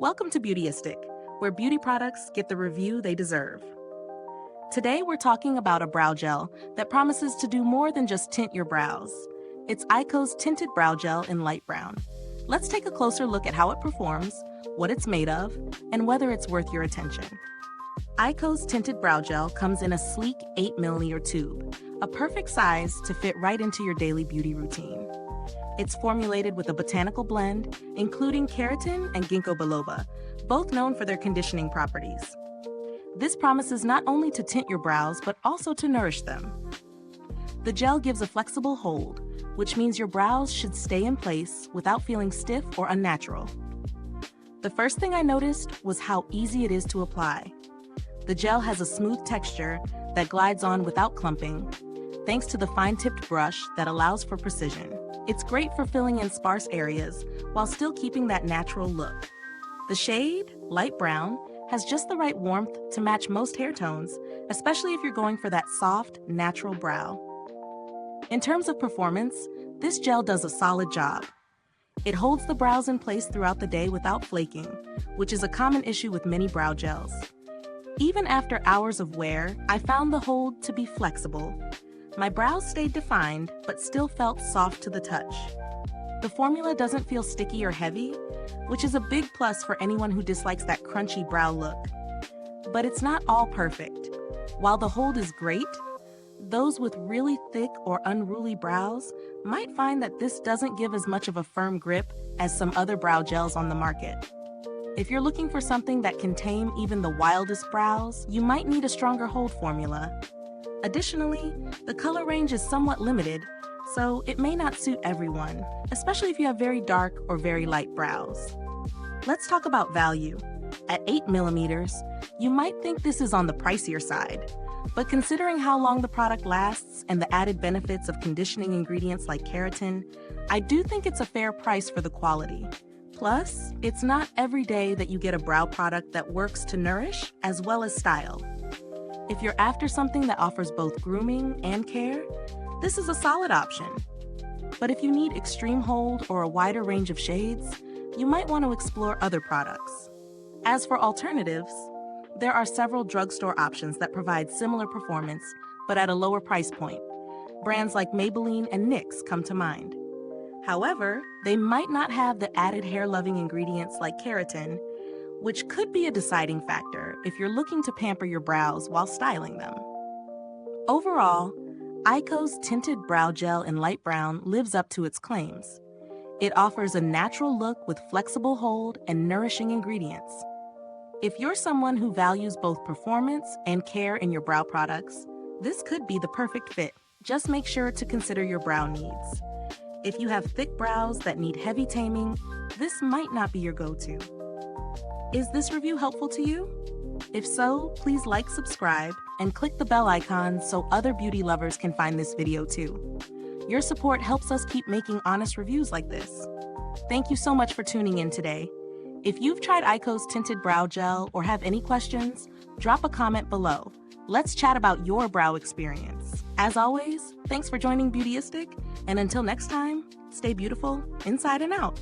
Welcome to Beautyistic, where beauty products get the review they deserve. Today we're talking about a brow gel that promises to do more than just tint your brows. It's Eyeko's Tinted Brow Gel in light brown. Let's take a closer look at how it performs, what it's made of, and whether it's worth your attention. Eyeko's Tinted Brow Gel comes in a sleek 8mm tube, a perfect size to fit right into your daily beauty routine. It's formulated with a botanical blend, including Keratin and Ginkgo biloba, both known for their conditioning properties. This promises not only to tint your brows, but also to nourish them. The gel gives a flexible hold, which means your brows should stay in place without feeling stiff or unnatural. The first thing I noticed was how easy it is to apply. The gel has a smooth texture that glides on without clumping, thanks to the fine-tipped brush that allows for precision. It's great for filling in sparse areas while still keeping that natural look. The shade, light brown, has just the right warmth to match most hair tones, especially if you're going for that soft, natural brow. In terms of performance, this gel does a solid job. It holds the brows in place throughout the day without flaking, which is a common issue with many brow gels. Even after hours of wear, I found the hold to be flexible. My brows stayed defined, but still felt soft to the touch. The formula doesn't feel sticky or heavy, which is a big plus for anyone who dislikes that crunchy brow look. But it's not all perfect. While the hold is great, those with really thick or unruly brows might find that this doesn't give as much of a firm grip as some other brow gels on the market. If you're looking for something that can tame even the wildest brows, you might need a stronger hold formula. Additionally, the color range is somewhat limited, so it may not suit everyone, especially if you have very dark or very light brows. Let's talk about value. At 8mm, you might think this is on the pricier side, but considering how long the product lasts and the added benefits of conditioning ingredients like keratin, I do think it's a fair price for the quality. Plus, it's not every day that you get a brow product that works to nourish as well as style. If you're after something that offers both grooming and care, this is a solid option. But if you need extreme hold or a wider range of shades, you might want to explore other products. As for alternatives, there are several drugstore options that provide similar performance, but at a lower price point. Brands like Maybelline and NYX come to mind. However, they might not have the added hair-loving ingredients like keratin, which could be a deciding factor if you're looking to pamper your brows while styling them. Overall, Eyeko's Tinted Brow Gel in light brown lives up to its claims. It offers a natural look with flexible hold and nourishing ingredients. If you're someone who values both performance and care in your brow products, this could be the perfect fit. Just make sure to consider your brow needs. If you have thick brows that need heavy taming, this might not be your go-to. Is this review helpful to you? If so, please like, subscribe, and click the bell icon so other beauty lovers can find this video too. Your support helps us keep making honest reviews like this. Thank you so much for tuning in today. If you've tried Eyeko's Tinted Brow Gel or have any questions, drop a comment below. Let's chat about your brow experience. As always, thanks for joining Beautyistic, and until next time, stay beautiful inside and out.